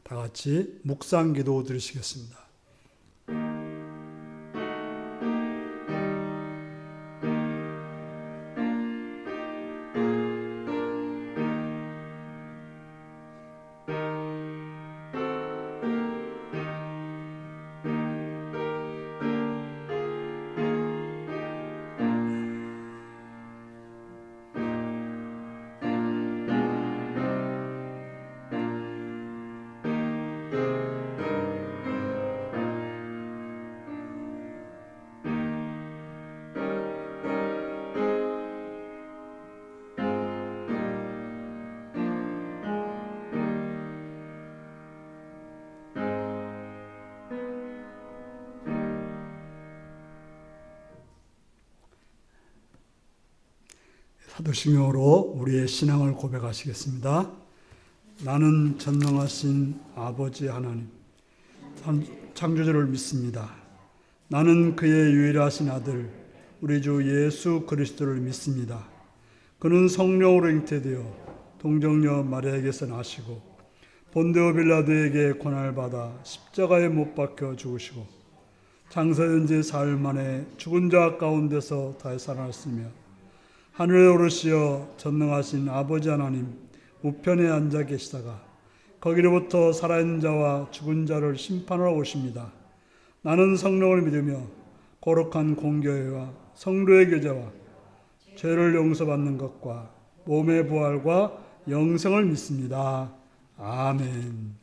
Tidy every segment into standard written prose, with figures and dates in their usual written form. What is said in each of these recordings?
다 같이 묵상기도 드리시겠습니다. 사도신경으로 우리의 신앙을 고백하시겠습니다. 나는 전능하신 아버지 하나님, 창조주를 믿습니다. 나는 그의 유일하신 아들, 우리 주 예수 그리스도를 믿습니다. 그는 성령으로 잉태되어 동정녀 마리아에게서 나시고 본디오 빌라도에게 고난을 받아 십자가에 못 박혀 죽으시고 장사된 지 사흘 만에 죽은 자 가운데서 다시 살아났으며 하늘에 오르시어 전능하신 아버지 하나님 우편에 앉아 계시다가 거기로부터 살아있는 자와 죽은 자를 심판하러 오십니다. 나는 성령을 믿으며 거룩한 공교회와 성도의 교제와 죄를 용서받는 것과 몸의 부활과 영생을 믿습니다. 아멘.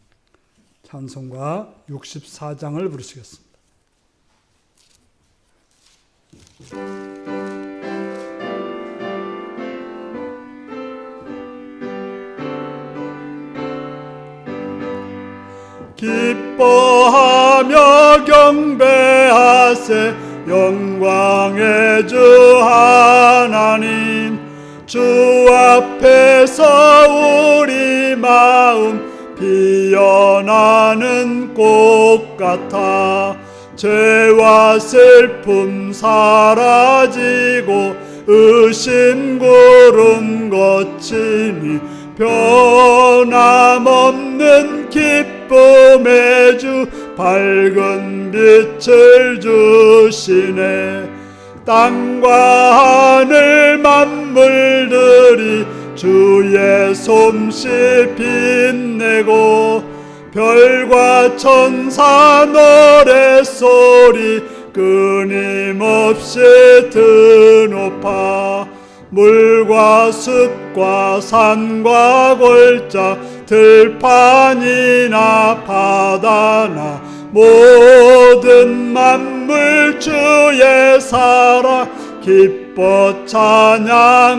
찬송가 64장을 부르시겠습니다. 기뻐하며 경배하세 영광의 주 하나님, 주 앞에서 우리 마음 피어나는 꽃 같아 죄와 슬픔 사라지고 의심 구름 거치니 변함없는 기쁨의 주 밝은 빛을 주시네. 땅과 하늘 만물들이 주의 솜씨 빛내고 별과 천사 노랫소리 끊임없이 드높아 물과 숲과 산과 골짜 들판이나 바다나 모든 만물 주의 사랑 기뻐 찬양하여라.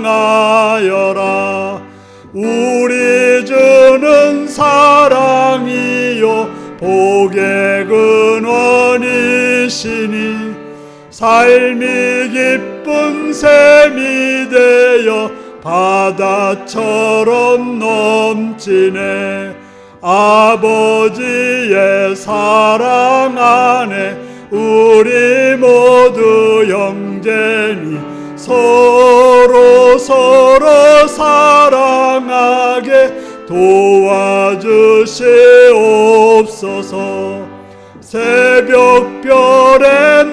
우리 주는 사랑이요 복의 근원이시니 삶이 기쁜 샘이 되어 바다처럼 넘치네. 아버지의 사랑 안에 우리 모두 형제니 서로 사랑하게 도와주시옵소서. 새벽별의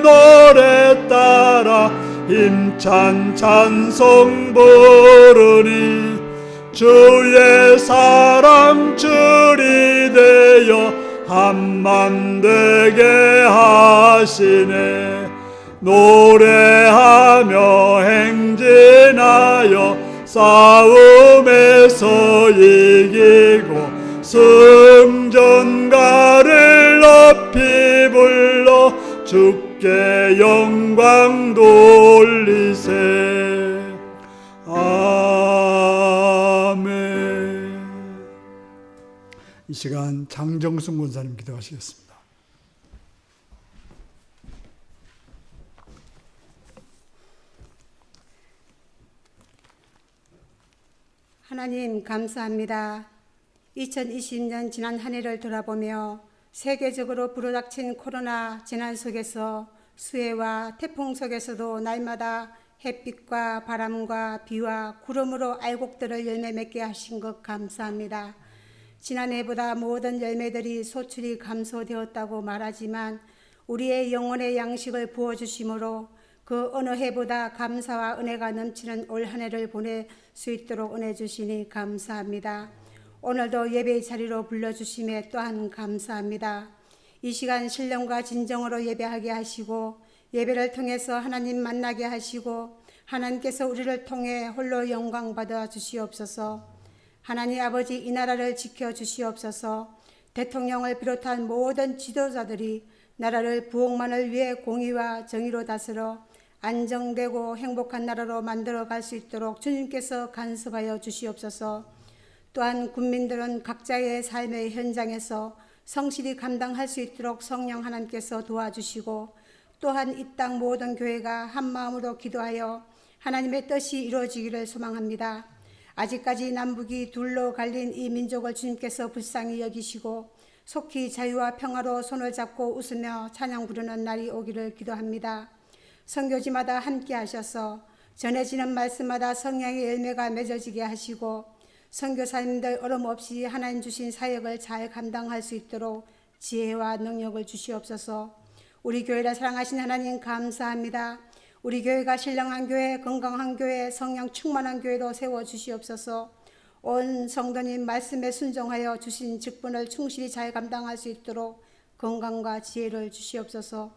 노래 따라 힘찬 찬송 부르니 주의 사랑 줄이 되어 한맘 되게 하시네. 노래하며 행진하여 싸움에서 이기고 승전가를 높이 불러 주께 영광 돌리세. 아멘. 이 시간 장정순 권사님 기도하시겠습니다. 하나님 감사합니다. 2020년 지난 한 해를 돌아보며 세계적으로 불어닥친 코로나 재난 속에서 수해와 태풍 속에서도 날마다 햇빛과 바람과 비와 구름으로 알곡들을 열매 맺게 하신 것 감사합니다. 지난해보다 모든 열매들이 소출이 감소되었다고 말하지만 우리의 영혼의 양식을 부어주심으로 그 어느 해보다 감사와 은혜가 넘치는 올 한 해를 보낼 수 있도록 은혜 주시니 감사합니다. 오늘도 예배의 자리로 불러주심에 또한 감사합니다. 이 시간 신령과 진정으로 예배하게 하시고 예배를 통해서 하나님 만나게 하시고 하나님께서 우리를 통해 홀로 영광 받아 주시옵소서. 하나님 아버지, 이 나라를 지켜 주시옵소서. 대통령을 비롯한 모든 지도자들이 나라를 부흥만을 위해 공의와 정의로 다스려 안정되고 행복한 나라로 만들어 갈 수 있도록 주님께서 간섭하여 주시옵소서. 또한 국민들은 각자의 삶의 현장에서 성실히 감당할 수 있도록 성령 하나님께서 도와주시고 또한 이 땅 모든 교회가 한 마음으로 기도하여 하나님의 뜻이 이루어지기를 소망합니다. 아직까지 남북이 둘로 갈린 이 민족을 주님께서 불쌍히 여기시고 속히 자유와 평화로 손을 잡고 웃으며 찬양 부르는 날이 오기를 기도합니다. 선교지마다 함께 하셔서 전해지는 말씀마다 성령의 열매가 맺어지게 하시고 선교사님들 어려움 없이 하나님 주신 사역을 잘 감당할 수 있도록 지혜와 능력을 주시옵소서. 우리 교회를 사랑하신 하나님 감사합니다. 우리 교회가 신령한 교회, 건강한 교회, 성령 충만한 교회로 세워주시옵소서. 온 성도님 말씀에 순종하여 주신 직분을 충실히 잘 감당할 수 있도록 건강과 지혜를 주시옵소서.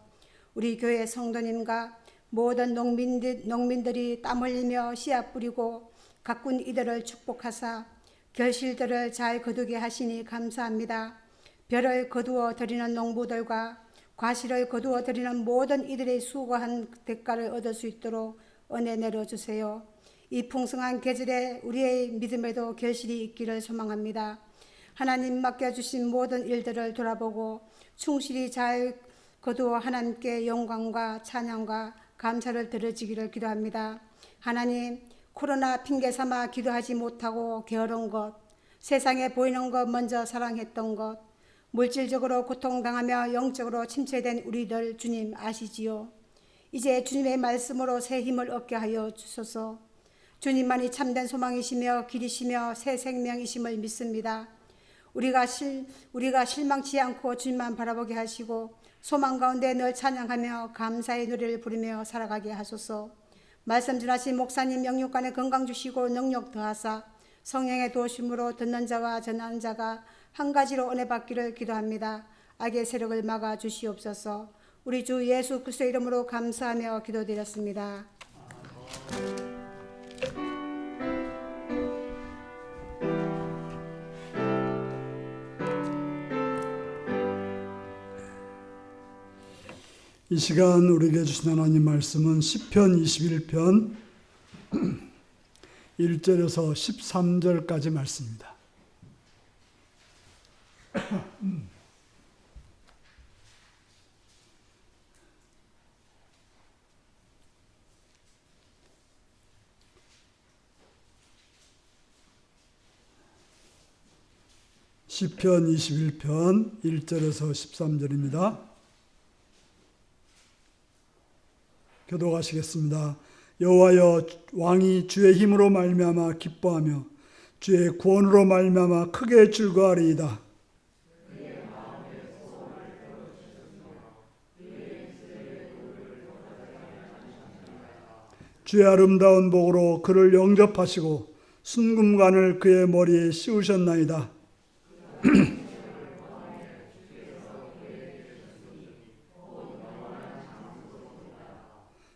우리 교회 성도님과 모든 농민들이 땀 흘리며 씨앗 뿌리고 가꾼 이들을 축복하사 결실들을 잘 거두게 하시니 감사합니다. 벼를 거두어 드리는 농부들과 과실을 거두어 드리는 모든 이들의 수고한 대가를 얻을 수 있도록 은혜 내려주세요. 이 풍성한 계절에 우리의 믿음에도 결실이 있기를 소망합니다. 하나님 맡겨주신 모든 일들을 돌아보고 충실히 잘 거두어 하나님께 영광과 찬양과 감사를 드려지기를 기도합니다. 하나님, 코로나 핑계 삼아 기도하지 못하고 게으른 것, 세상에 보이는 것 먼저 사랑했던 것, 물질적으로 고통당하며 영적으로 침체된 우리들 주님 아시지요. 이제 주님의 말씀으로 새 힘을 얻게 하여 주소서. 주님만이 참된 소망이시며 길이시며 새 생명이심을 믿습니다. 우리가 실망치 않고 주님만 바라보게 하시고 소망 가운데 늘 찬양하며 감사의 노래를 부르며 살아가게 하소서. 말씀 전하신 목사님 영육간에 건강 주시고 능력 더하사 성령의 도우심으로 듣는 자와 전하는 자가 한 가지로 은혜 받기를 기도합니다. 악의 세력을 막아 주시옵소서. 우리 주 예수 그리스도의 이름으로 감사하며 기도드렸습니다. 이 시간 우리에게 주신 하나님 말씀은 시편 21편 1절에서 13절까지 말씀입니다. 시편 21편 1절에서 13절입니다. 교독하시겠습니다. 여호와여, 왕이 주의 힘으로 말미암아 기뻐하며 주의 구원으로 말미암아 크게 즐거워하리이다. 주의 아름다운 복으로 그를 영접하시고 순금관을 그의 머리에 씌우셨나이다.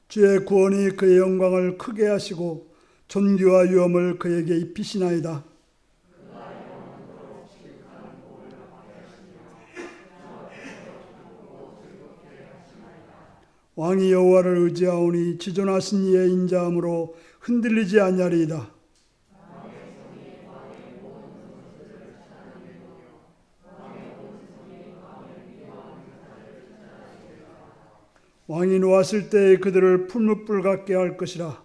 주의 구원이 그의 영광을 크게 하시고 존귀와 위엄을 그에게 입히시나이다. 왕이 여호와를 의지하오니 지존하신 이의 인자함으로 흔들리지 아니하리이다. 왕이 노하실 때에 그들을 풀무불 같게 할 것이라.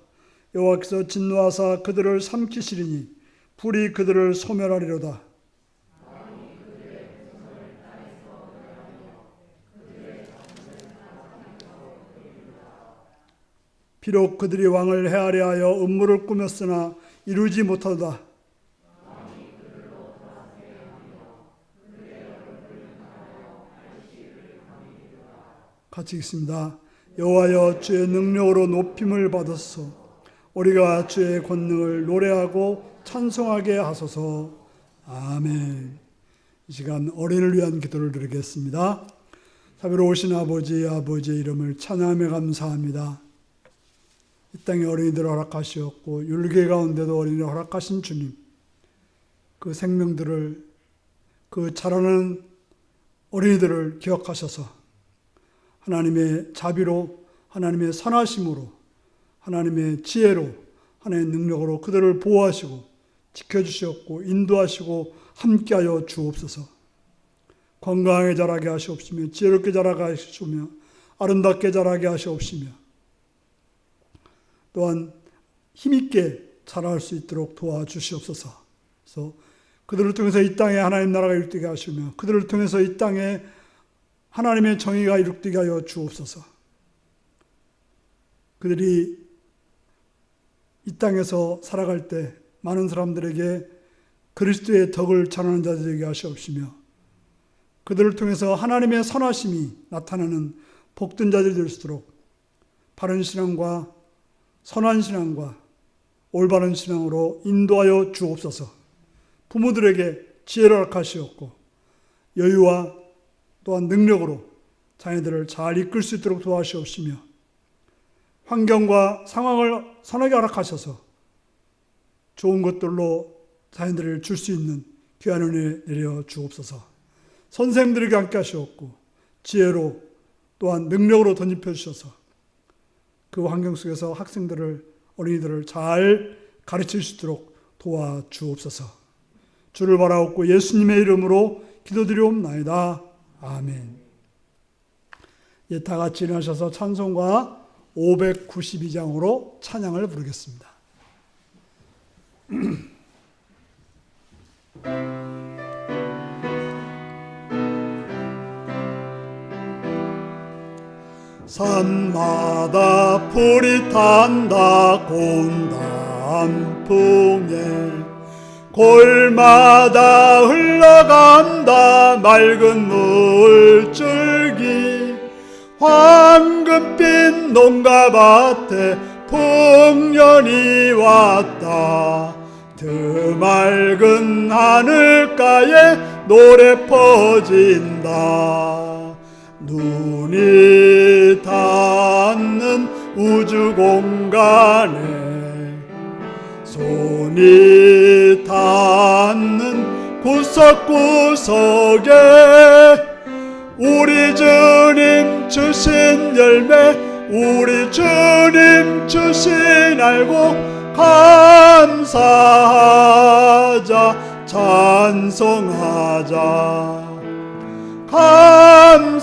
여호와께서 진노하사 그들을 삼키시리니 불이 그들을 소멸하리로다. 비록 그들이 왕을 해하려 하여 음모를 꾸몄으나 이루지 못하도다. 같이 읽습니다. 여호와여 주의 능력으로 높임을 받으소서. 우리가 주의 권능을 노래하고 찬송하게 하소서. 아멘. 이 시간 어린이를 위한 기도를 드리겠습니다. 사비로 오신 아버지의 이름을 찬양하며 감사합니다. 이 땅에 어린이들을 허락하시었고 율계 가운데도 어린이를 허락하신 주님, 그 생명들을, 그 자라는 어린이들을 기억하셔서 하나님의 자비로, 하나님의 선하심으로, 하나님의 지혜로, 하나님의 능력으로 그들을 보호하시고 지켜주시었고 인도하시고 함께하여 주옵소서. 건강하게 자라게 하시옵시며 지혜롭게 자라게 하시오며 아름답게 자라게 하시옵시며 또한 힘있게 자랄 수 있도록 도와주시옵소서. 그래서 그들을 통해서 이 땅에 하나님 나라가 이루어지게 하시며 그들을 통해서 이 땅에 하나님의 정의가 이루어지게 하여 주옵소서. 그들이 이 땅에서 살아갈 때 많은 사람들에게 그리스도의 덕을 전하는 자들이 되게 하시옵시며 그들을 통해서 하나님의 선하심이 나타나는 복된 자들이 될 수 있도록 바른 신앙과 선한 신앙과 올바른 신앙으로 인도하여 주옵소서. 부모들에게 지혜를 허락하시옵고 여유와 또한 능력으로 자녀들을 잘 이끌 수 있도록 도와주시옵시며 환경과 상황을 선하게 허락하셔서 좋은 것들로 자녀들을 줄 수 있는 귀한 은혜 내려 주옵소서. 선생님들에게 함께 하시옵고 지혜로 또한 능력으로 덧입혀 주셔서 그 환경 속에서 학생들을, 어린이들을 잘 가르칠 수 있도록 도와주옵소서. 주를 바라옵고 예수님의 이름으로 기도드리옵나이다. 아멘. 다 같이 일어나셔서 찬송가 592장으로 찬양을 부르겠습니다. 산마다 풀이 탄다 고운 단풍에 골마다 흘러간다 맑은 물줄기 황금빛 농가밭에 풍년이 왔다 드맑은 하늘가에 노래 퍼진다 눈이 닿는 우주 공간에 손이 닿는 구석구석에 우리 주님 주신 열매 우리 주님 주신 알고 감사하자 찬송하자 감사하자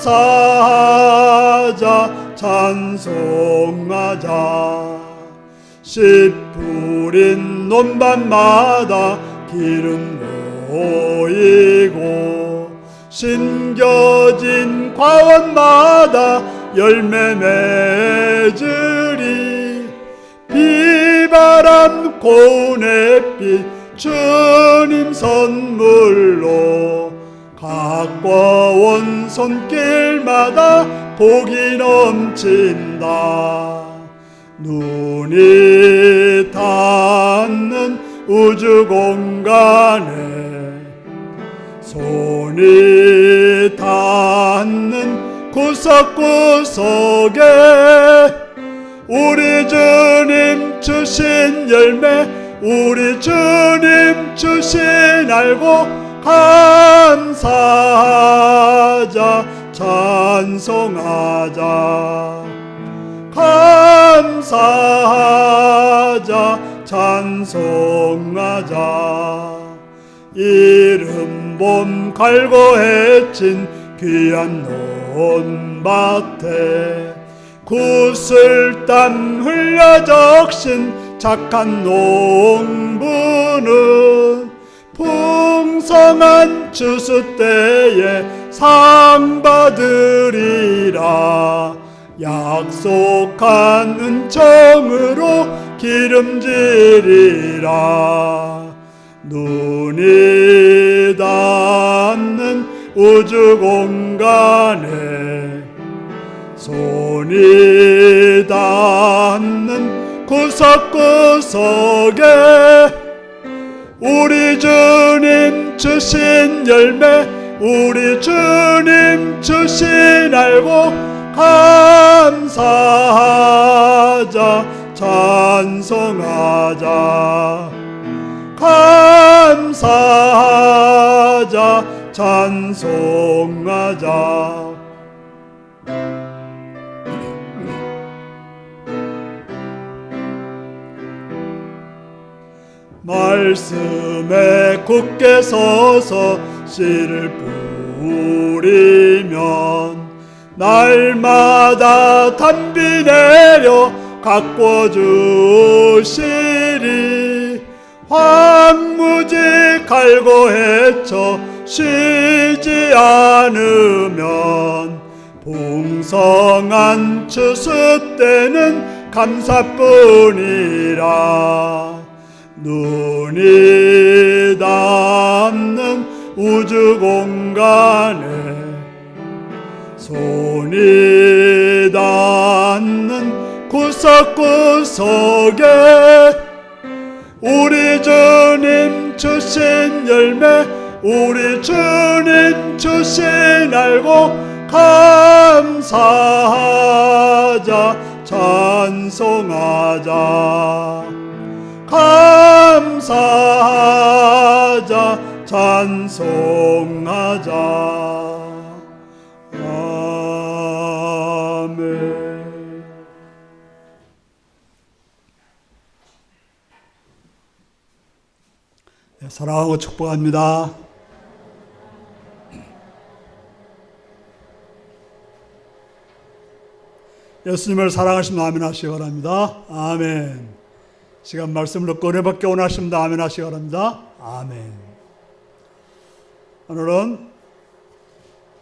찬송하자 씨 뿌린 논밭마다 기름 모이고 심겨진 과원마다 열매 맺으리 비바람 고운 햇빛 주님 선물로 각 과원 손길마다 복이 넘친다 눈이 닿는 우주 공간에 손이 닿는 구석구석에 우리 주님 주신 열매 우리 주님 주신 알고 감사하자 찬송하자 감사하자 찬송하자 이른 봄 갈고 해친 귀한 논밭에 구슬땀 흘려 적신 착한 농부는 풍성한 추수 때에 상 받으리라 약속한 은총으로 기름지리라 눈이 닿는 우주 공간에 손이 닿는 구석구석에 우리 주님 주신 열매, 우리 주님 주신 알고 감사하자, 찬송하자, 감사하자, 찬송하자. 말씀에 굳게 서서 씨를 뿌리면 날마다 단비 내려 가꿔 주시리. 황무지 갈고 헤쳐 쉬지 않으면 풍성한 추수 때는 감사뿐이라. 눈이 닿는 우주 공간에 손이 닿는 구석구석에 우리 주님 주신 열매, 우리 주님 주신 알고 감사하자, 찬송하자, 감사하자, 찬송하자. 아멘. 네, 사랑하고 축복합니다. 예수님을 사랑하시면 아멘 하시기 바랍니다. 아멘. 시간 말씀을 듣고 은혜받게 원하십니다. 아멘 하시기 바랍니다. 아멘. 오늘은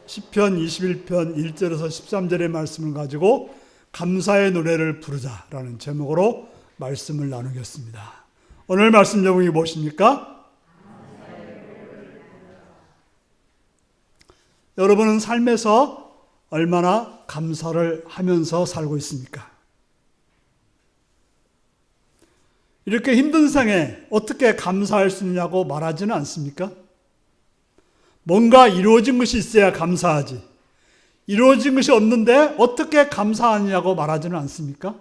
시편 21편 1절에서 13절의 말씀을 가지고 감사의 노래를 부르자라는 제목으로 말씀을 나누겠습니다. 오늘 말씀 제목이 무엇입니까? 여러분은 삶에서 얼마나 감사를 하면서 살고 있습니까? 이렇게 힘든 세상에 어떻게 감사할 수 있냐고 말하지는 않습니까? 뭔가 이루어진 것이 있어야 감사하지. 이루어진 것이 없는데 어떻게 감사하냐고 말하지는 않습니까?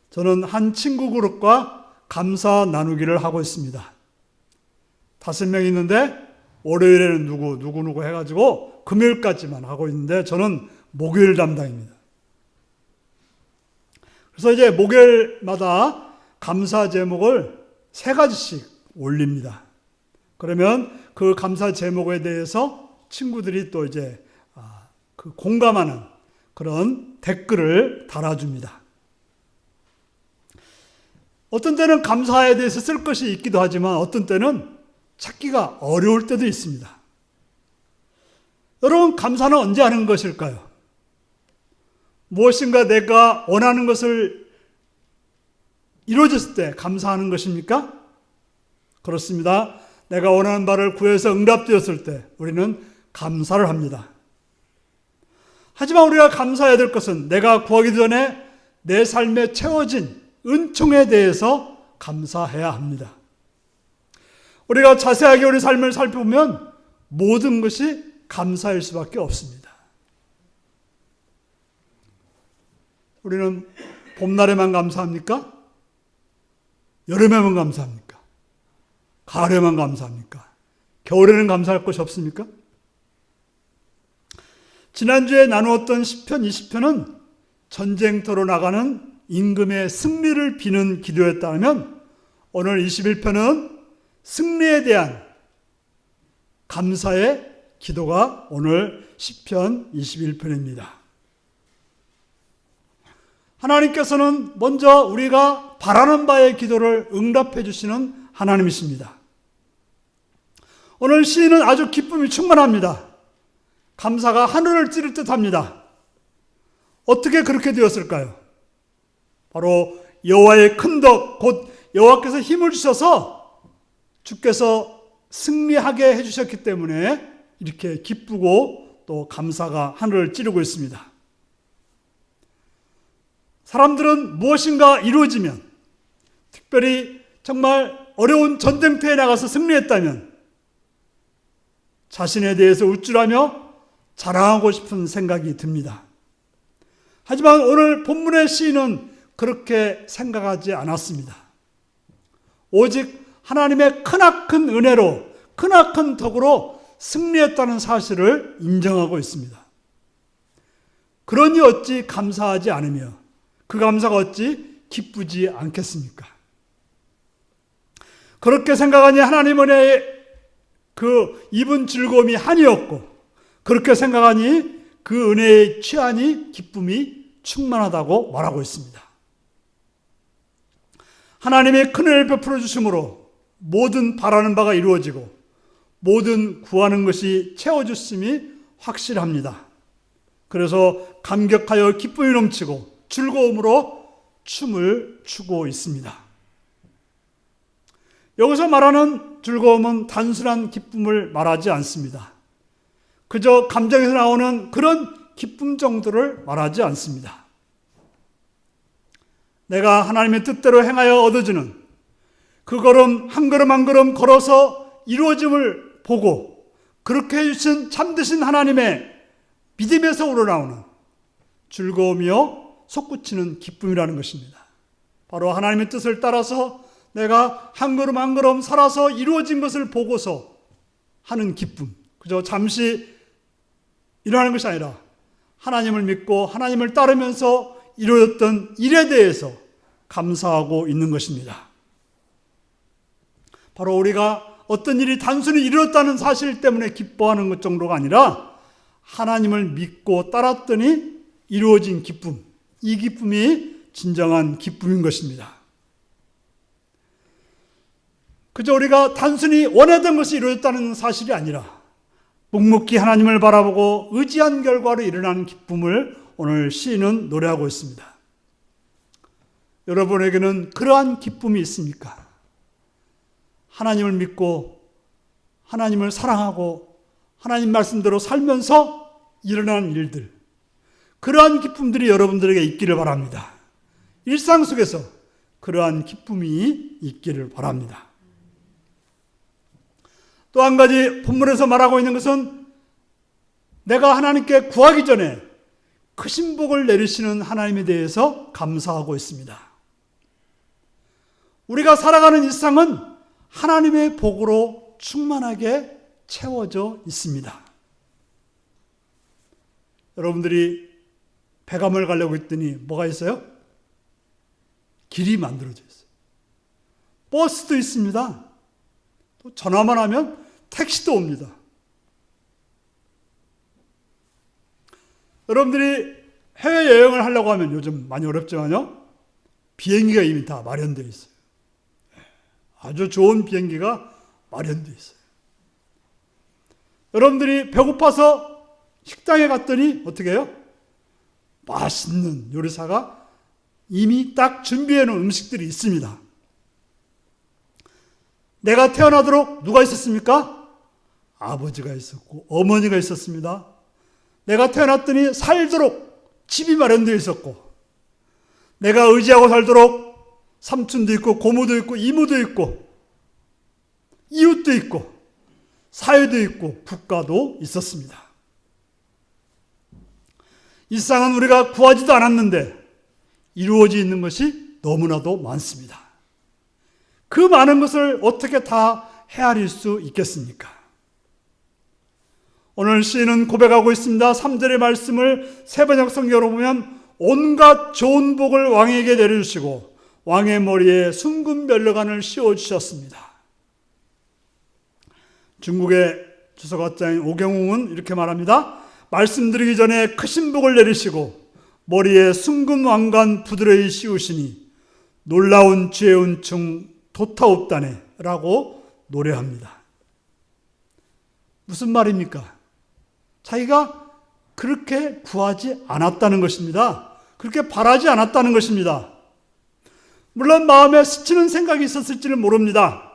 저는 한 친구 그룹과 감사 나누기를 하고 있습니다. 5명 있는데 월요일에는 누구 해가지고 금요일까지만 하고 있는데 저는 목요일 담당입니다. 그래서 이제 목요일마다 감사 제목을 3가지씩 올립니다. 그러면 그 감사 제목에 대해서 친구들이 또 이제 그 공감하는 그런 댓글을 달아줍니다. 어떤 때는 감사에 대해서 쓸 것이 있기도 하지만 어떤 때는 찾기가 어려울 때도 있습니다. 여러분, 감사는 언제 하는 것일까요? 무엇인가 내가 원하는 것을 이루어졌을 때 감사하는 것입니까? 그렇습니다. 내가 원하는 바를 구해서 응답되었을 때 우리는 감사를 합니다. 하지만 우리가 감사해야 될 것은 내가 구하기 전에 내 삶에 채워진 은총에 대해서 감사해야 합니다. 우리가 자세하게 우리 삶을 살펴보면 모든 것이 감사일 수밖에 없습니다. 우리는 봄날에만 감사합니까? 여름에만 감사합니까? 가을에만 감사합니까? 겨울에는 감사할 것이 없습니까? 지난주에 나누었던 시편 20편은 전쟁터로 나가는 임금의 승리를 비는 기도였다면 오늘 21편은 승리에 대한 감사의 기도가 오늘 시편 21편입니다. 하나님께서는 먼저 우리가 바라는 바의 기도를 응답해 주시는 하나님이십니다. 오늘 시인은 아주 기쁨이 충만합니다. 감사가 하늘을 찌를 듯합니다. 어떻게 그렇게 되었을까요? 바로 여호와의 큰 덕, 곧 여호와께서 힘을 주셔서 주께서 승리하게 해주셨기 때문에 이렇게 기쁘고 또 감사가 하늘을 찌르고 있습니다. 사람들은 무엇인가 이루어지면, 특별히 정말 어려운 전쟁터에 나가서 승리했다면 자신에 대해서 우쭐하며 자랑하고 싶은 생각이 듭니다. 하지만 오늘 본문의 시인은 그렇게 생각하지 않았습니다. 오직 하나님의 크나큰 은혜로, 크나큰 덕으로 승리했다는 사실을 인정하고 있습니다. 그러니 어찌 감사하지 않으며 그 감사가 어찌 기쁘지 않겠습니까? 그렇게 생각하니 하나님 은혜의 그 입은 즐거움이 한이었고, 그렇게 생각하니 그 은혜의 취한이 기쁨이 충만하다고 말하고 있습니다. 하나님의 큰 은혜를 베풀어 주심으로 모든 바라는 바가 이루어지고 모든 구하는 것이 채워주심이 확실합니다. 그래서 감격하여 기쁨이 넘치고 즐거움으로 춤을 추고 있습니다. 여기서 말하는 즐거움은 단순한 기쁨을 말하지 않습니다. 그저 감정에서 나오는 그런 기쁨 정도를 말하지 않습니다. 내가 하나님의 뜻대로 행하여 얻어지는 그 걸음 한 걸음 한 걸음 걸어서 이루어짐을 보고 그렇게 해주신 참되신 하나님의 믿음에서 우러나오는 즐거움이요 솟구치는 기쁨이라는 것입니다. 바로 하나님의 뜻을 따라서 내가 한 걸음 한 걸음 살아서 이루어진 것을 보고서 하는 기쁨, 그저 잠시 일어나는 것이 아니라 하나님을 믿고 하나님을 따르면서 이루어졌던 일에 대해서 감사하고 있는 것입니다. 바로 우리가 어떤 일이 단순히 이루어졌다는 사실 때문에 기뻐하는 것 정도가 아니라 하나님을 믿고 따랐더니 이루어진 기쁨, 이 기쁨이 진정한 기쁨인 것입니다. 그저 우리가 단순히 원하던 것이 이루어졌다는 사실이 아니라 묵묵히 하나님을 바라보고 의지한 결과로 일어나는 기쁨을 오늘 시인은 노래하고 있습니다. 여러분에게는 그러한 기쁨이 있습니까? 하나님을 믿고 하나님을 사랑하고 하나님 말씀대로 살면서 일어나는 일들, 그러한 기쁨들이 여러분들에게 있기를 바랍니다. 일상 속에서 그러한 기쁨이 있기를 바랍니다. 또 한 가지 본문에서 말하고 있는 것은 내가 하나님께 구하기 전에 크신 복을 내리시는 하나님에 대해서 감사하고 있습니다. 우리가 살아가는 일상은 하나님의 복으로 충만하게 채워져 있습니다. 여러분들이 백암을 가려고 했더니 뭐가 있어요? 길이 만들어져 있어요. 버스도 있습니다. 또 전화만 하면 택시도 옵니다. 여러분들이 해외여행을 하려고 하면 요즘 많이 어렵지만요, 비행기가 이미 다 마련되어 있어요. 아주 좋은 비행기가 마련되어 있어요. 여러분들이 배고파서 식당에 갔더니 어떻게 해요? 맛있는 요리사가 이미 딱 준비해 놓은 음식들이 있습니다. 내가 태어나도록 누가 있었습니까? 아버지가 있었고 어머니가 있었습니다. 내가 태어났더니 살도록 집이 마련되어 있었고, 내가 의지하고 살도록 삼촌도 있고 고모도 있고 이모도 있고 이웃도 있고 사회도 있고 국가도 있었습니다. 일상은 우리가 구하지도 않았는데 이루어져 있는 것이 너무나도 많습니다. 그 많은 것을 어떻게 다 헤아릴 수 있겠습니까? 오늘 시인은 고백하고 있습니다. 3절의 말씀을 세번역 성경으로 보면 온갖 좋은 복을 왕에게 내려주시고 왕의 머리에 순금 멸류관을 씌워주셨습니다. 중국의 주석학자인 오경웅은 이렇게 말합니다. 말씀드리기 전에 크신 복을 내리시고 머리에 순금 왕관 부드러이 씌우시니 놀라운 죄의 은총 도타옵다네 라고 노래합니다. 무슨 말입니까? 자기가 그렇게 구하지 않았다는 것입니다. 그렇게 바라지 않았다는 것입니다. 물론 마음에 스치는 생각이 있었을지는 모릅니다.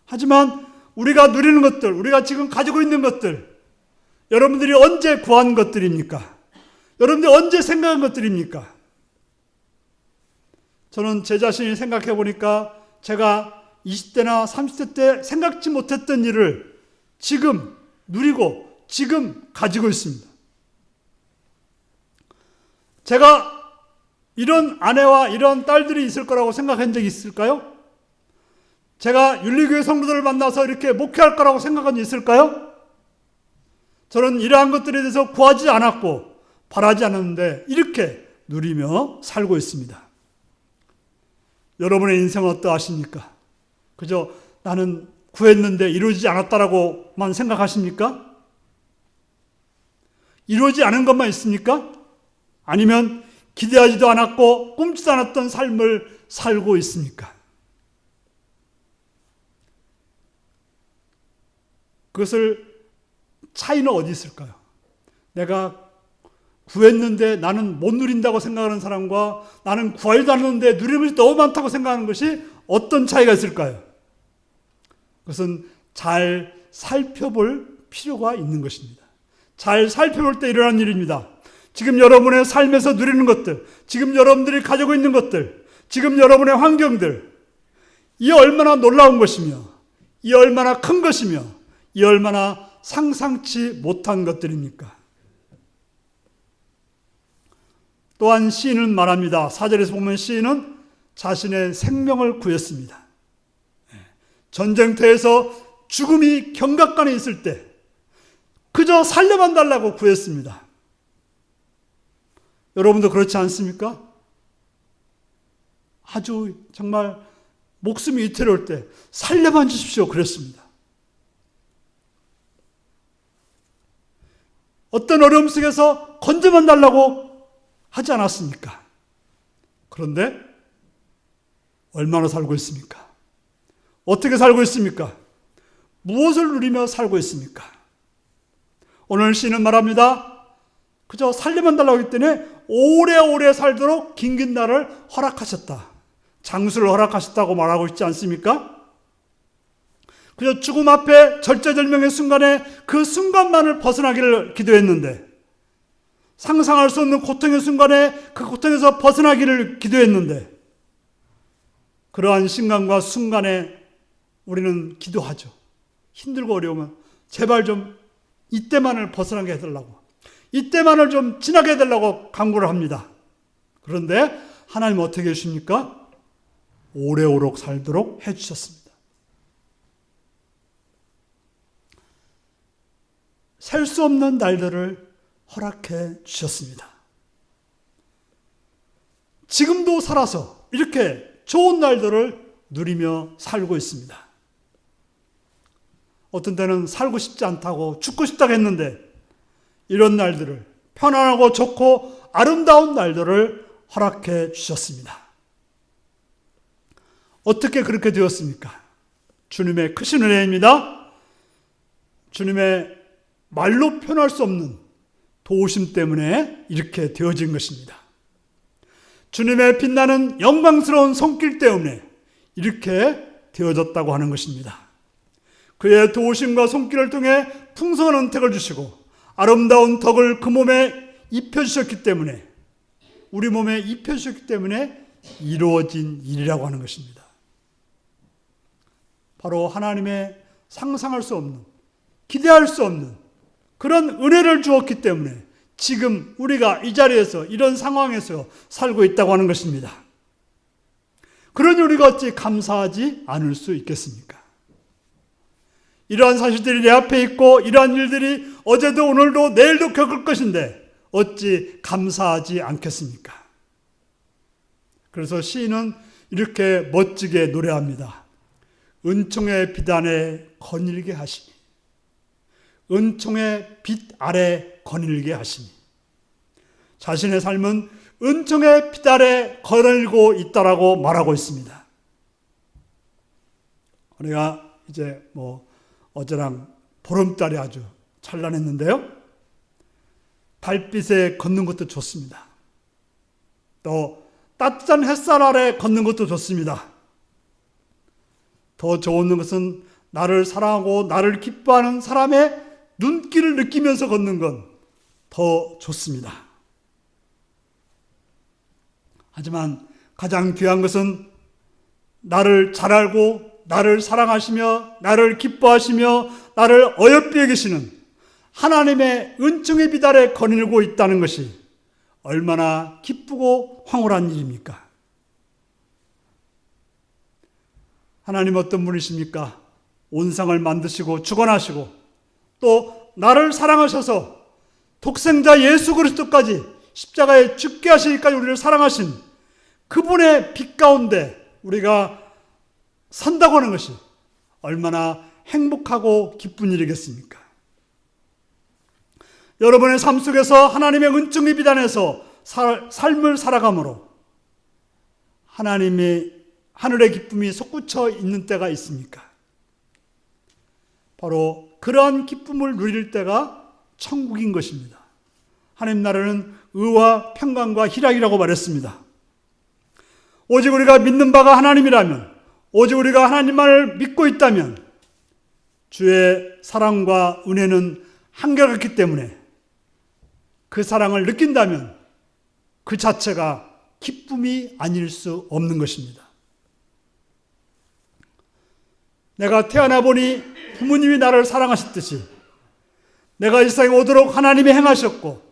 하지만 우리가 누리는 것들, 우리가 지금 가지고 있는 것들, 여러분들이 언제 구한 것들입니까? 여러분들이 언제 생각한 것들입니까? 저는 제 자신이 생각해 보니까 제가 20대나 30대 때 생각지 못했던 일을 지금 누리고 지금 가지고 있습니다. 제가 이런 아내와 이런 딸들이 있을 거라고 생각한 적이 있을까요? 제가 윤리교회 성도들을 만나서 이렇게 목회할 거라고 생각한 적이 있을까요? 저는 이러한 것들에 대해서 구하지 않았고 바라지 않았는데 이렇게 누리며 살고 있습니다. 여러분의 인생은 어떠하십니까? 그저 나는 구했는데 이루어지지 않았다라고만 생각하십니까? 이루어지지 않은 것만 있습니까? 아니면 기대하지도 않았고 꿈지도 않았던 삶을 살고 있습니까? 그것을 차이는 어디 있을까요? 내가 구했는데 나는 못 누린다고 생각하는 사람과 나는 구하지도 않았는데 누리는 것이 너무 많다고 생각하는 것이 어떤 차이가 있을까요? 그것은 잘 살펴볼 필요가 있는 것입니다. 잘 살펴볼 때 일어난 일입니다. 지금 여러분의 삶에서 누리는 것들, 지금 여러분들이 가지고 있는 것들, 지금 여러분의 환경들, 이 얼마나 놀라운 것이며, 이 얼마나 큰 것이며, 이 얼마나 상상치 못한 것들입니까? 또한 시인은 말합니다. 4절에서 보면 시인은 자신의 생명을 구했습니다. 전쟁터에서 죽음이 경각간에 있을 때 그저 살려만 달라고 구했습니다. 여러분도 그렇지 않습니까? 아주 정말 목숨이 위태로울 때 살려만 주십시오 그랬습니다. 어떤 어려움 속에서 건져만 달라고 하지 않았습니까? 그런데 얼마나 살고 있습니까? 어떻게 살고 있습니까? 무엇을 누리며 살고 있습니까? 오늘 시인은 말합니다. 그저 살려만 달라고 했기 때문에 오래오래 살도록 긴긴 날을 허락하셨다. 장수를 허락하셨다고 말하고 있지 않습니까? 그저 죽음 앞에 절제절명의 순간에 그 순간만을 벗어나기를 기도했는데, 상상할 수 없는 고통의 순간에 그 고통에서 벗어나기를 기도했는데, 그러한 순간과 순간에 우리는 기도하죠. 힘들고 어려우면 제발 좀 이때만을 벗어나게 해달라고, 이때만을 좀 지나게 해달라고 간구를 합니다. 그런데 하나님은 어떻게 해주십니까? 오래오래 살도록 해주셨습니다. 셀 수 없는 날들을 허락해 주셨습니다. 지금도 살아서 이렇게 좋은 날들을 누리며 살고 있습니다. 어떤 때는 살고 싶지 않다고 죽고 싶다고 했는데 이런 날들을, 편안하고 좋고 아름다운 날들을 허락해 주셨습니다. 어떻게 그렇게 되었습니까? 주님의 크신 은혜입니다. 주님의 말로 표현할 수 없는 도우심 때문에 이렇게 되어진 것입니다. 주님의 빛나는 영광스러운 손길 때문에 이렇게 되어졌다고 하는 것입니다. 그의 도우심과 손길을 통해 풍성한 은택을 주시고 아름다운 덕을 그 몸에 입혀주셨기 때문에, 우리 몸에 입혀주셨기 때문에 이루어진 일이라고 하는 것입니다. 바로 하나님의 상상할 수 없는, 기대할 수 없는 그런 은혜를 주었기 때문에 지금 우리가 이 자리에서 이런 상황에서 살고 있다고 하는 것입니다. 그러니 우리가 어찌 감사하지 않을 수 있겠습니까? 이러한 사실들이 내 앞에 있고 이러한 일들이 어제도 오늘도 내일도 겪을 것인데 어찌 감사하지 않겠습니까? 그래서 시인은 이렇게 멋지게 노래합니다. 은총의 빛 안에 거닐게 하시니, 은총의 빛 아래 거닐게 하시니. 자신의 삶은 은총의 빛 아래 거닐고 있다라고 말하고 있습니다. 우리가 이제 어제랑 보름달이 아주 찬란했는데요. 달빛에 걷는 것도 좋습니다. 또 따뜻한 햇살 아래 걷는 것도 좋습니다. 더 좋은 것은 나를 사랑하고 나를 기뻐하는 사람의 눈길을 느끼면서 걷는 건 더 좋습니다. 하지만 가장 귀한 것은 나를 잘 알고 나를 사랑하시며 나를 기뻐하시며 나를 어여삐 여기시는 하나님의 은총의 비달에 거닐고 있다는 것이 얼마나 기쁘고 황홀한 일입니까? 하나님 어떤 분이십니까? 온상을 만드시고 주관하시고 또 나를 사랑하셔서 독생자 예수 그리스도까지 십자가에 죽게 하시기까지 우리를 사랑하신 그분의 빛 가운데 우리가 산다고 하는 것이 얼마나 행복하고 기쁜 일이겠습니까? 여러분의 삶 속에서 하나님의 은총의 비단에서 삶을 살아감으로 하나님의 하늘의 기쁨이 솟구쳐 있는 때가 있습니까? 바로 그러한 기쁨을 누릴 때가 천국인 것입니다. 하나님 나라는 의와 평강과 희락이라고 말했습니다. 오직 우리가 믿는 바가 하나님이라면, 오직 우리가 하나님만을 믿고 있다면 주의 사랑과 은혜는 한결같기 때문에 그 사랑을 느낀다면 그 자체가 기쁨이 아닐 수 없는 것입니다. 내가 태어나 보니 부모님이 나를 사랑하셨듯이 내가 이 세상에 오도록 하나님이 행하셨고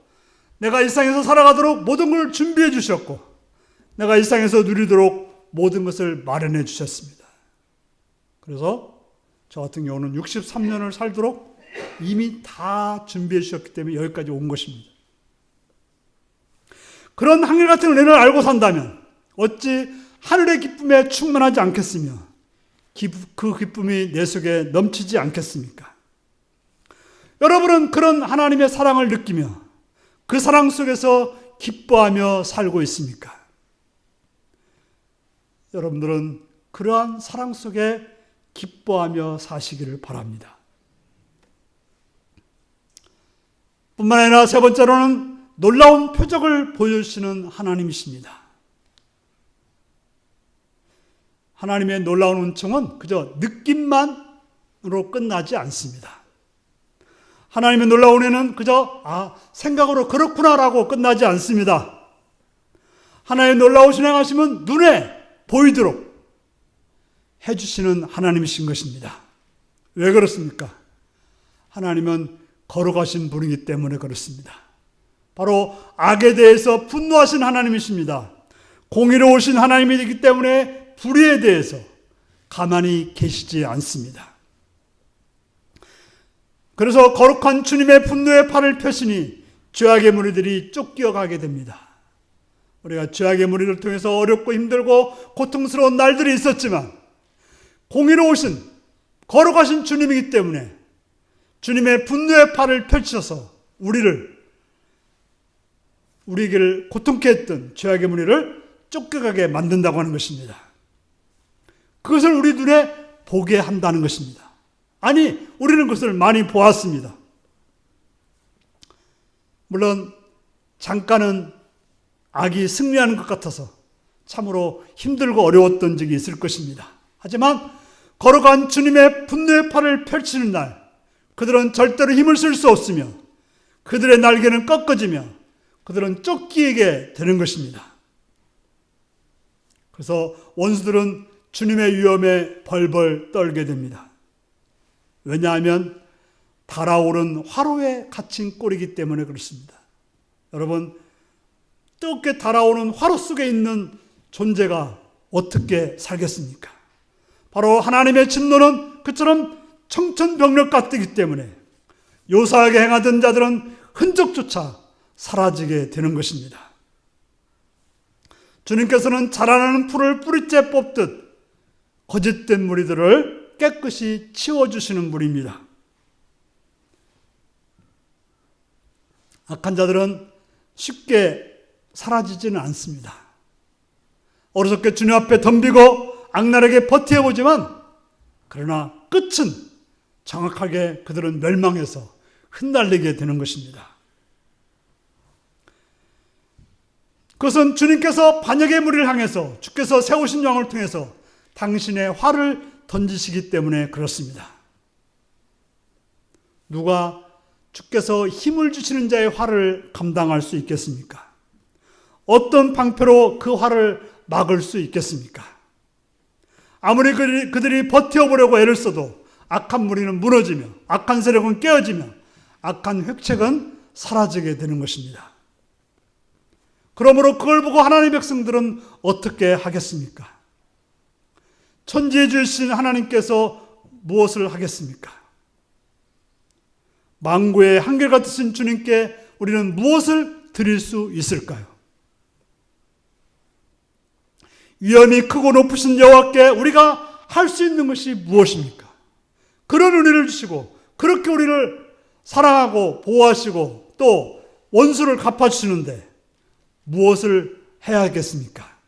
내가 이 세상에서 살아가도록 모든 걸 준비해 주셨고 내가 이 세상에서 누리도록 모든 것을 마련해 주셨습니다. 그래서 저 같은 경우는 63년을 살도록 이미 다 준비해 주셨기 때문에 여기까지 온 것입니다. 그런 한결같은 은혜를 알고 산다면 어찌 하늘의 기쁨에 충만하지 않겠으며 그 기쁨이 내 속에 넘치지 않겠습니까? 여러분은 그런 하나님의 사랑을 느끼며 그 사랑 속에서 기뻐하며 살고 있습니까? 여러분들은 그러한 사랑 속에 기뻐하며 사시기를 바랍니다. 뿐만 아니라 세 번째로는 놀라운 표적을 보여주시는 하나님이십니다. 하나님의 놀라운 은총은 그저 느낌만으로 끝나지 않습니다. 하나님의 놀라운 은혜는 그저 생각으로 그렇구나라고 끝나지 않습니다. 하나님의 놀라우신 행하심은 눈에 보이도록 해주시는 하나님이신 것입니다. 왜 그렇습니까? 하나님은 거룩하신 분이기 때문에 그렇습니다. 바로 악에 대해서 분노하신 하나님이십니다. 공의로우신 하나님이기 때문에 불의에 대해서 가만히 계시지 않습니다. 그래서 거룩한 주님의 분노의 팔을 펴시니 죄악의 무리들이 쫓겨가게 됩니다. 우리가 죄악의 무리를 통해서 어렵고 힘들고 고통스러운 날들이 있었지만 공의로우신 거룩하신 주님이기 때문에 주님의 분노의 팔을 펼쳐서 우리에게 고통케 했던 죄악의 무리를 쫓겨가게 만든다고 하는 것입니다. 그것을 우리 눈에 보게 한다는 것입니다. 아니, 우리는 그것을 많이 보았습니다. 물론 잠깐은 악이 승리하는 것 같아서 참으로 힘들고 어려웠던 적이 있을 것입니다. 하지만 거룩한 주님의 분노의 팔을 펼치는 날 그들은 절대로 힘을 쓸 수 없으며 그들의 날개는 꺾어지며 그들은 쫓기게 되는 것입니다. 그래서 원수들은 주님의 위엄에 벌벌 떨게 됩니다. 왜냐하면 달아오른 화로에 갇힌 꼴이기 때문에 그렇습니다. 여러분, 뜨겁게 달아오는 화로 속에 있는 존재가 어떻게 살겠습니까? 바로 하나님의 진노는 그처럼 청천벽력 같기 때문에 요사하게 행하던 자들은 흔적조차 사라지게 되는 것입니다. 주님께서는 자라나는 풀을 뿌리째 뽑듯 거짓된 무리들을 깨끗이 치워주시는 분입니다. 악한 자들은 쉽게 사라지지는 않습니다. 어리석게 주님 앞에 덤비고 악랄하게 버텨보지만 그러나 끝은 정확하게 그들은 멸망해서 흩날리게 되는 것입니다. 그것은 주님께서 반역의 무리를 향해서 주께서 세우신 왕을 통해서 당신의 활을 던지시기 때문에 그렇습니다. 누가 주께서 힘을 주시는 자의 화를 감당할 수 있겠습니까? 어떤 방패로 그 화를 막을 수 있겠습니까? 아무리 그들이 버텨보려고 애를 써도 악한 무리는 무너지며 악한 세력은 깨어지며 악한 획책은 사라지게 되는 것입니다. 그러므로 그걸 보고 하나님의 백성들은 어떻게 하겠습니까? 천지의 주신 하나님께서 무엇을 하겠습니까? 만구의 한결같으신 주님께 우리는 무엇을 드릴 수 있을까요? 위엄이 크고 높으신 여호와께 우리가 할 수 있는 것이 무엇입니까? 그런 은혜를 주시고 그렇게 우리를 사랑하고 보호하시고 또 원수를 갚아주시는데 무엇을 해야겠습니까?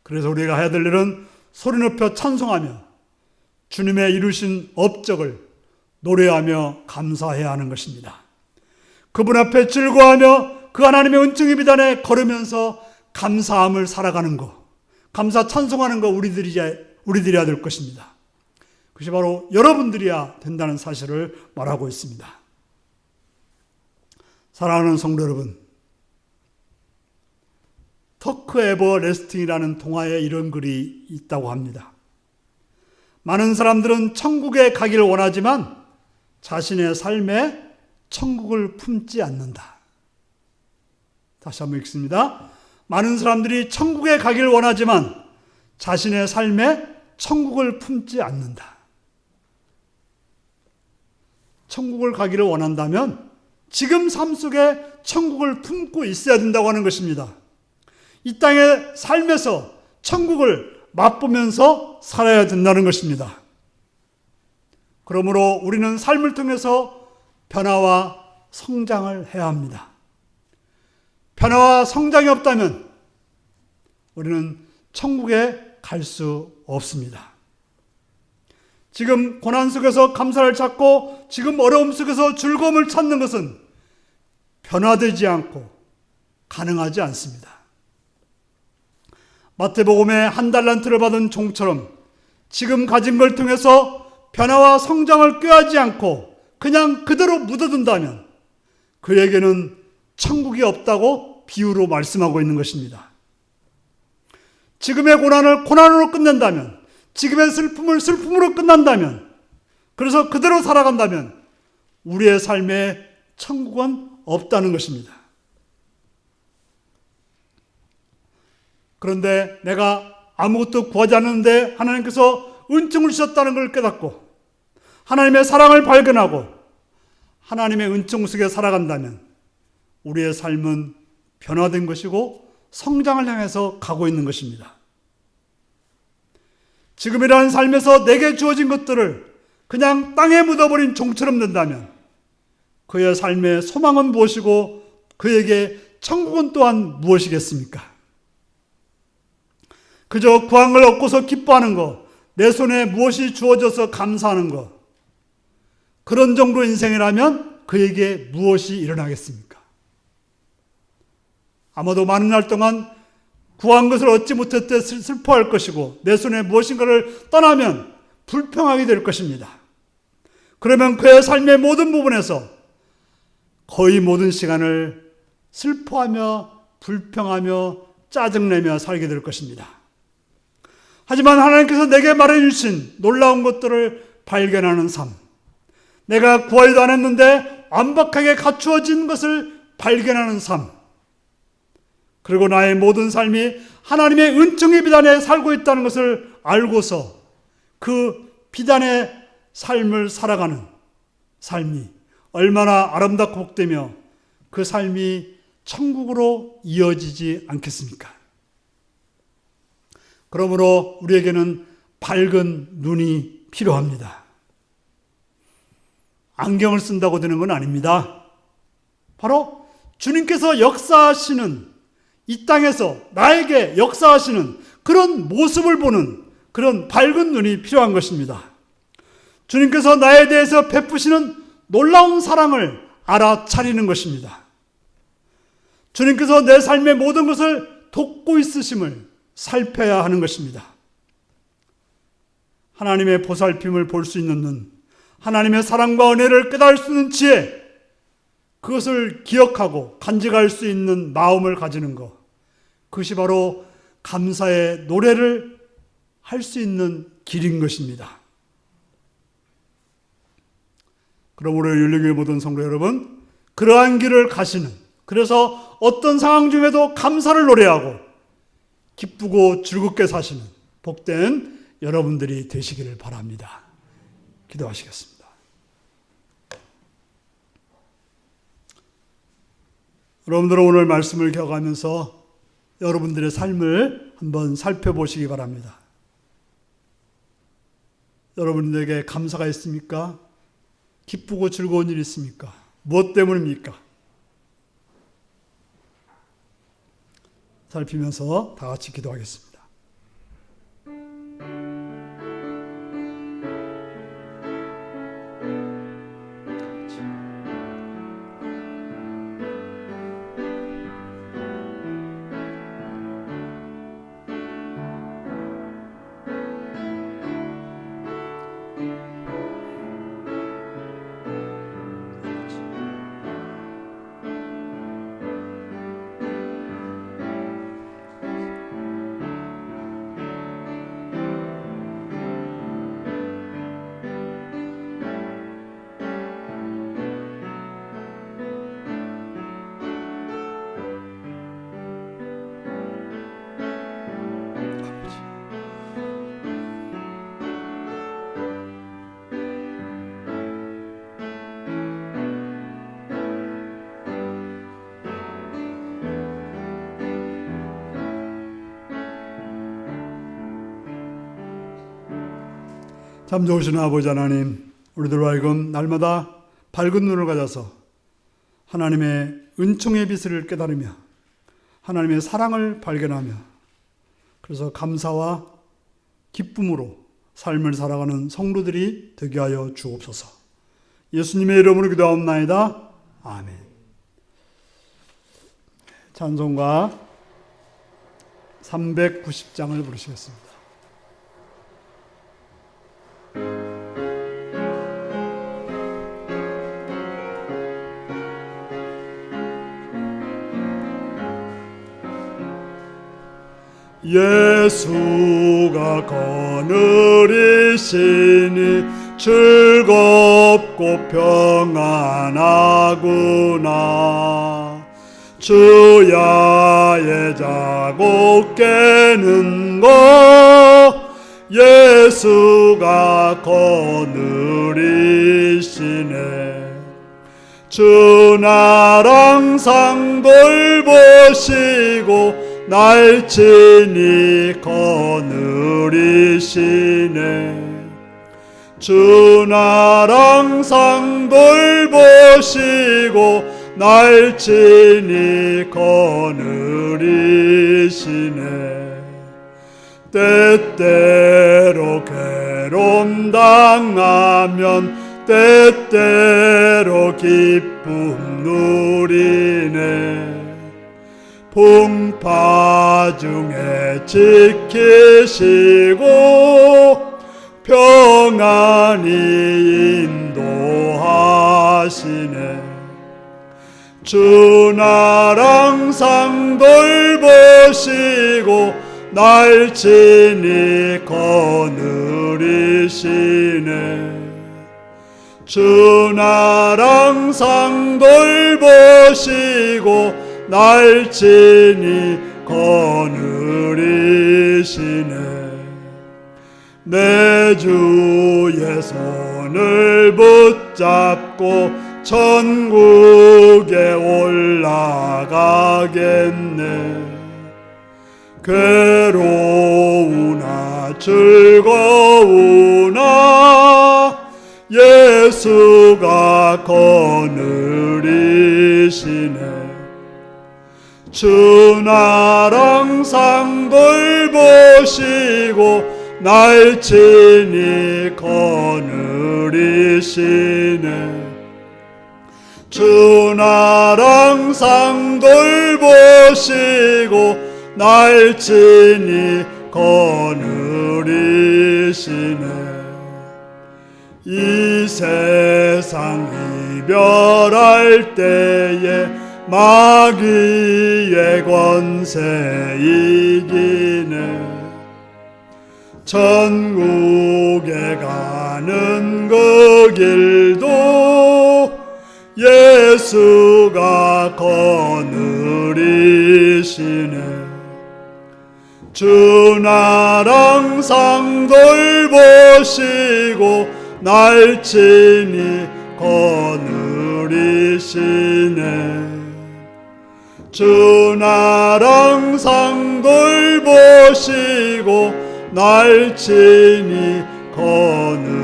그래서 우리가 해야 될 일은 소리 높여 찬송하며 주님의 이루신 업적을 노래하며 감사해야 하는 것입니다. 그분 앞에 즐거워하며 그 하나님의 은총의 비단에 걸으면서 감사함을 살아가는 것, 감사 찬송하는 것 우리들이야 될 것입니다. 그것이 바로 여러분들이야 된다는 사실을 말하고 있습니다. 사랑하는 성도 여러분, 터크 에버레스팅이라는 동화에 이런 글이 있다고 합니다. 많은 사람들은 천국에 가기를 원하지만 자신의 삶에 천국을 품지 않는다. 다시 한번 읽습니다. 많은 사람들이 천국에 가기를 원하지만 자신의 삶에 천국을 품지 않는다. 천국을 가기를 원한다면 지금 삶 속에 천국을 품고 있어야 된다고 하는 것입니다. 이 땅의 삶에서 천국을 맛보면서 살아야 된다는 것입니다. 그러므로 우리는 삶을 통해서 변화와 성장을 해야 합니다. 변화와 성장이 없다면 우리는 천국에 갈 수 없습니다. 지금 고난 속에서 감사를 찾고 지금 어려움 속에서 즐거움을 찾는 것은 변화되지 않고 가능하지 않습니다. 마태복음에 한 달란트를 받은 종처럼 지금 가진 걸 통해서 변화와 성장을 꾀하지 않고 그냥 그대로 묻어둔다면 그에게는 천국이 없다고 비유로 말씀하고 있는 것입니다. 지금의 고난을 고난으로 끝낸다면, 지금의 슬픔을 슬픔으로 끝난다면, 그래서 그대로 살아간다면 우리의 삶에 천국은 없다는 것입니다. 그런데 내가 아무것도 구하지 않는데 하나님께서 은총을 주셨다는 걸 깨닫고 하나님의 사랑을 발견하고 하나님의 은총 속에 살아간다면 우리의 삶은 변화된 것이고 성장을 향해서 가고 있는 것입니다. 지금이라는 삶에서 내게 주어진 것들을 그냥 땅에 묻어버린 종처럼 된다면 그의 삶의 소망은 무엇이고 그에게 천국은 또한 무엇이겠습니까? 그저 구한 걸 얻고서 기뻐하는 것, 내 손에 무엇이 주어져서 감사하는 것, 그런 정도 인생이라면 그에게 무엇이 일어나겠습니까? 아마도 많은 날 동안 구한 것을 얻지 못할 때 슬퍼할 것이고 내 손에 무엇인가를 떠나면 불평하게 될 것입니다. 그러면 그의 삶의 모든 부분에서 거의 모든 시간을 슬퍼하며 불평하며 짜증내며 살게 될 것입니다. 하지만 하나님께서 내게 말해주신 놀라운 것들을 발견하는 삶, 내가 구하지도 않았는데 완벽하게 갖추어진 것을 발견하는 삶, 그리고 나의 모든 삶이 하나님의 은총의 비단에 살고 있다는 것을 알고서 그 비단의 삶을 살아가는 삶이 얼마나 아름답고 복되며 그 삶이 천국으로 이어지지 않겠습니까? 그러므로 우리에게는 밝은 눈이 필요합니다. 안경을 쓴다고 되는 건 아닙니다. 바로 주님께서 역사하시는 이 땅에서 나에게 역사하시는 그런 모습을 보는 그런 밝은 눈이 필요한 것입니다. 주님께서 나에 대해서 베푸시는 놀라운 사랑을 알아차리는 것입니다. 주님께서 내 삶의 모든 것을 돕고 있으심을 살펴야 하는 것입니다. 하나님의 보살핌을 볼 수 있는 눈, 하나님의 사랑과 은혜를 깨달을 수 있는 지혜, 그것을 기억하고 간직할 수 있는 마음을 가지는 것, 그것이 바로 감사의 노래를 할 수 있는 길인 것입니다. 그러므로 윤리교회 모든 성도 여러분, 그러한 길을 가시는, 그래서 어떤 상황 중에도 감사를 노래하고 기쁘고 즐겁게 사시는 복된 여러분들이 되시기를 바랍니다. 기도하시겠습니다. 여러분들은 오늘 말씀을 기억하면서 여러분들의 삶을 한번 살펴보시기 바랍니다. 여러분들에게 감사가 있습니까? 기쁘고 즐거운 일이 있습니까? 무엇 때문입니까? 살피면서 다 같이 기도하겠습니다. 참 좋으신 아버지 하나님, 우리들로 하여금 날마다 밝은 눈을 가져서 하나님의 은총의 빛을 깨달으며 하나님의 사랑을 발견하며 그래서 감사와 기쁨으로 삶을 살아가는 성도들이 되게 하여 주옵소서. 예수님의 이름으로 기도하옵나이다. 아멘. 찬송가 390장을 부르시겠습니다. 예수가 거느리시니 즐겁고 평안하구나. 주야의 자고 깨는 것 예수가 거느리시네. 주 날 항상 돌보시고 날친히 거느리시네. 주 날 항상 돌보시고 날친히 거느리시네. 때때로 괴로움 당하면 때때로 기쁨 누리네. 풍파 중에 지키시고 평안히 인도하시네. 주 날 항상 돌보시고 날친히 거느리시네. 주 날 항상 돌보시고 날친히 거느리시네. 내 주의 손을 붙잡고 천국에 올라가겠네. 괴로우나 즐거우나 예수가 거느리시네. 주 날 항상 돌보시고 날친히 거느리시네. 주 날 항상 돌보시고 날친히 거느리시네. 이 세상 이별할 때에 마귀의 권세 이기네. 천국에 가는 그 길도 예수가 거느리시네. 주 나랑 상돌 보시고 날친히 거느리시네. 주 나랑 상돌 보시고 날친히 거느리시네.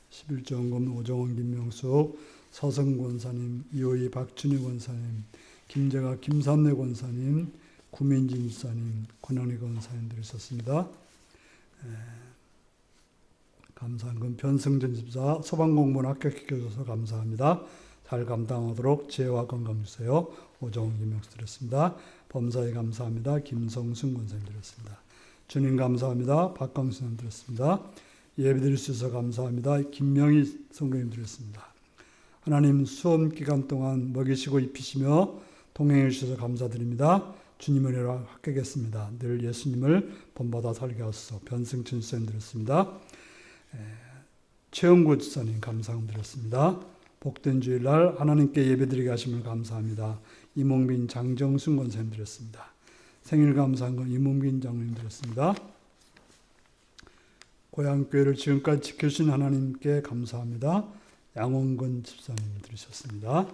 11조원금 오정원 김명숙 서성 권사님, 이호희 박준희 권사님, 김재가 김삼래 권사님, 구민진 집사님, 권영리 권사님 들으셨습니다. 감사한금 변승전 집사 소방공무원 합격시켜줘서 감사합니다. 잘 감당하도록 지혜와 건강 주세요. 오정원 김명숙 드렸습니다. 범사에 감사합니다. 김성순 권사님 드렸습니다. 주님 감사합니다. 박광수님 드렸습니다. 예배드릴 수 있어서 감사합니다. 김명희 성도님 드렸습니다. 하나님 수험 기간 동안 먹이시고 입히시며 동행해 주셔서 감사드립니다. 주님 은혜로 합격했습니다. 늘 예수님을 본받아 살게 하소서. 변승춘 선생님 드렸습니다. 최영구 집사님 감사함 드렸습니다. 복된 주일날 하나님께 예배드리게 하심을 감사합니다. 이몽빈 장정순 권사님 드렸습니다. 생일 감사한 건 이몽빈 장로님 드렸습니다. 고향교회를 지금까지 지켜주신 하나님께 감사합니다. 양원근 집사님 들으셨습니다.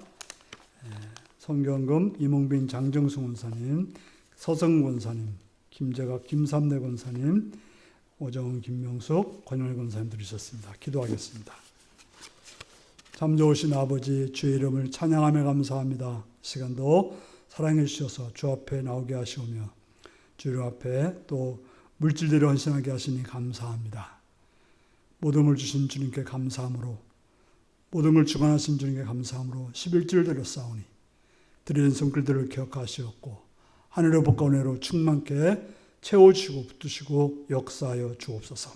성경금 이몽빈 장정수 권사님, 서성 권사님, 김재각 김삼래 권사님, 오정훈 김명숙 권영일 권사님 들으셨습니다. 기도하겠습니다. 참 좋으신 아버지, 주의 이름을 찬양하며 감사합니다. 시간도 사랑해 주셔서 주 앞에 나오게 하시오며 주 이름 앞에 또 물질대로 헌신하게 하시니 감사합니다. 모든 걸 주신 주님께 감사함으로, 모든 걸 주관하신 주님께 감사함으로 11주를 드렸사오니 드리는 손길들을 기억하시었고 하늘의 복과 은혜로 충만케 채워주시고 붙드시고 역사하여 주옵소서.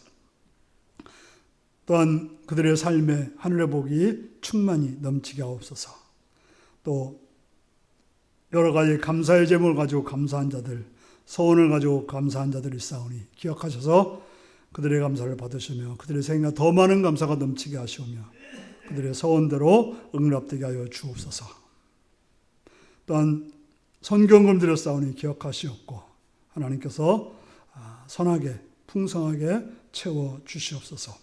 또한 그들의 삶에 하늘의 복이 충만히 넘치게 하옵소서. 또 여러 가지 감사의 제목을 가지고 감사한 자들, 소원을 가지고 감사한 자들이 있사오니 기억하셔서 그들의 감사를 받으시며 그들의 생애가 더 많은 감사가 넘치게 하시오며 그들의 소원대로 응답되게 하여 주옵소서. 또한 선경금 드렸사오니 기억하시옵고 하나님께서 선하게 풍성하게 채워 주시옵소서.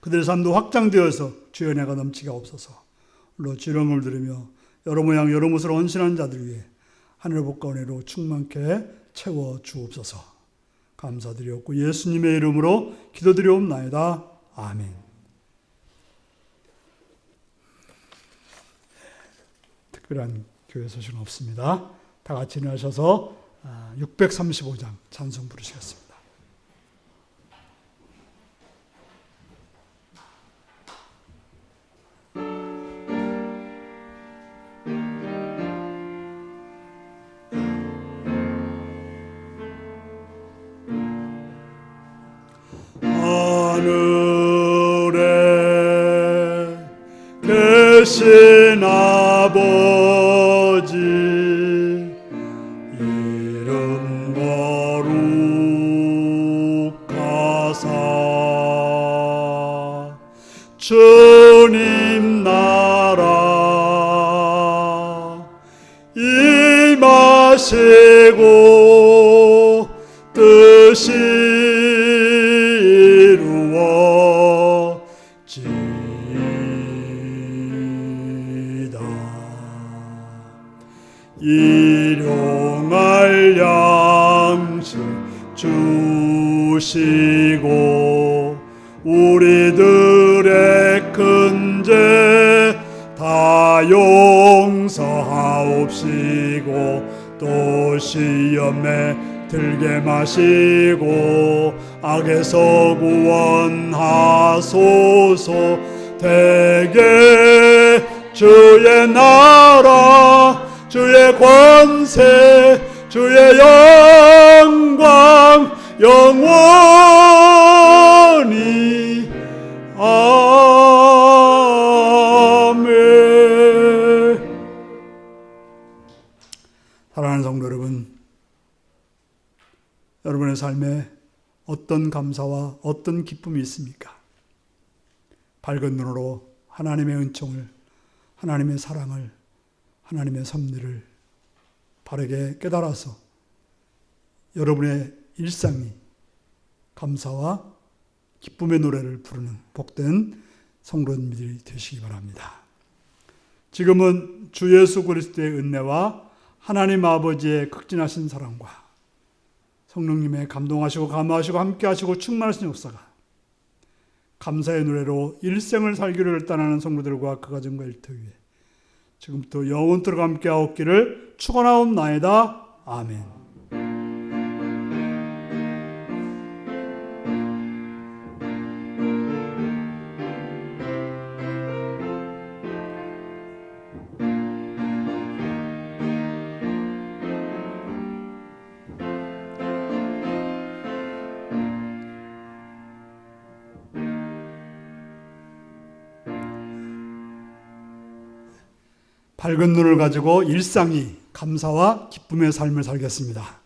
그들의 삶도 확장되어서 주의 은혜가 넘치게 하옵소서. 물론 주령을 들으며 여러 모양 여러 모습으로 헌신하는 자들 위해 하늘의 복과 은혜로 충만케 채워 주옵소서. 감사드리옵고 예수님의 이름으로 기도드리옵나이다. 아멘. 특별한 교회 소식은 없습니다. 다 같이 일어나셔서 635장 찬송 부르시겠습니다. 하늘에 계신 아버지 이름 거룩하사 주님 나라 임하시고 뜻이 일용할 양식 주시고 우리들의 큰 죄 다 용서하옵시고 또 시험에 들게 마시고 악에서 구원하소서. 대개 주의 나라 주의 권세 주의 영광 영원히 아멘. 사랑하는 성도 여러분, 여러분의 삶에 어떤 감사와 어떤 기쁨이 있습니까? 밝은 눈으로 하나님의 은총을, 하나님의 사랑을, 하나님의 섭리를 바르게 깨달아서 여러분의 일상이 감사와 기쁨의 노래를 부르는 복된 성도님들이 되시기 바랍니다. 지금은 주 예수 그리스도의 은혜와 하나님 아버지의 극진하신 사랑과 성령님의 감동하시고 감화하시고 함께하시고 충만하신 역사가 감사의 노래로 일생을 살기를 결단하는 성도들과 그 가정과 일터 위에 지금부터 영원토록 함께하옵기를 축원하옵나이다. 아멘. 밝은 눈을 가지고 일상이 감사와 기쁨의 삶을 살겠습니다.